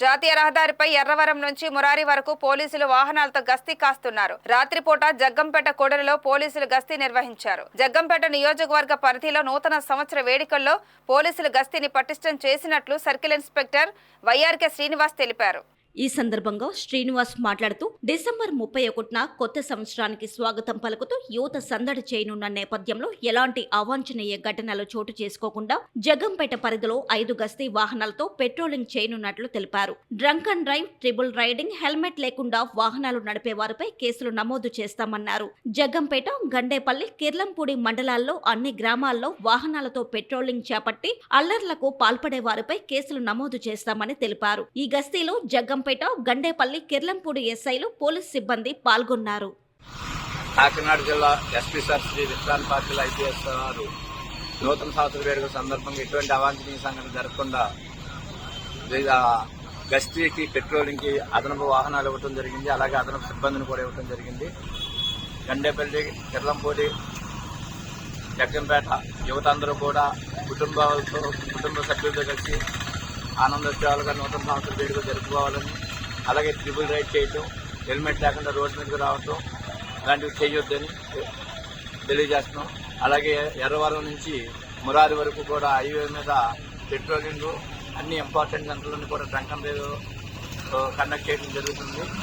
జాతీయ రహదారిపై ఎర్రవరం నుంచి మురారి వరకు పోలీసులు వాహనాలతో గస్తీ కాస్తున్నారు. రాత్రిపూట జగ్గంపేట కూడలిలో పోలీసులు గస్తీ నిర్వహించారు. జగ్గంపేట నియోజకవర్గ పరిధిలో నూతన సంవత్సర వేడుకల్లో పోలీసులు గస్తీని పటిష్టం చేసినట్లు సర్కిల్ ఇన్స్పెక్టర్ వైఆర్కే శ్రీనివాస్ తెలిపారు. ఈ సందర్భంగా శ్రీనివాస్ మాట్లాడుతూ డిసెంబర్ 31న కొత్త సంవత్సరానికి స్వాగతం పలుకుతూ యువత సందడి చేయనున్న నేపథ్యంలో ఎలాంటి అవాంఛనీయ ఘటనలు చోటు చేసుకోకుండా జగ్గంపేట పరిధిలో 5 గస్తీ వాహనాలతో పెట్రోలింగ్ చేయనున్నట్లు తెలిపారు. Drunk and drive, triple riding, helmet లేకుండా వాహనాలు నడిపే వారిపై కేసులు నమోదు చేస్తామన్నారు. జగ్గంపేట, గండేపల్లి, కిర్లంపూడి మండలాల్లో అన్ని గ్రామాల్లో వాహనాలతో పెట్రోలింగ్ చేపట్టి అల్లర్లకు పాల్పడే వారిపై కేసులు నమోదు చేస్తామని తెలిపారు. ఈ గస్తీలో జగ్గంపేట, గండేపల్లి, కిర్లంపూడి ఎస్ఐలు, పోలీస్ సిబ్బంది పాల్గొన్నారు. కాకినాడ జిల్లా SP sir Shri Vishrant Patil IPS గారు నూతన సంవత్సర వేడుక సందర్భంగా ఎటువంటి అవాంఛనీయ సంఘటన జరగకుండా గస్తీకి, పెట్రోలింగ్ కి అదనపు వాహనాలు ఇవ్వడం జరిగింది. అలాగే అదనపు సిబ్బందిని కూడా ఇవ్వడం జరిగింది. గండేపల్లి, కిర్లంపూడి, జగ్గంపేట యువత అందరూ కూడా కుటుంబ సభ్యులతో కలిసి ఆనందోత్సవాలుగా నూతన సంవత్సర వేడుక జరుపుకోవాలని, అలాగే ట్రిబుల్ రైడ్ చేయటం, హెల్మెట్ లేకుండా రోడ్డు మీదకి రావటం లాంటివి చేయొద్దని తెలియజేస్తున్నాం. అలాగే ఎర్రవరం నుంచి మురారి వరకు కూడా హైవే మీద పెట్రోలింగ్ అన్ని ఇంపార్టెంట్ సెంటర్లను కూడా డ్రంక్ అండ్ డ్రైవ్ కండక్ట్ చేయడం జరుగుతుంది.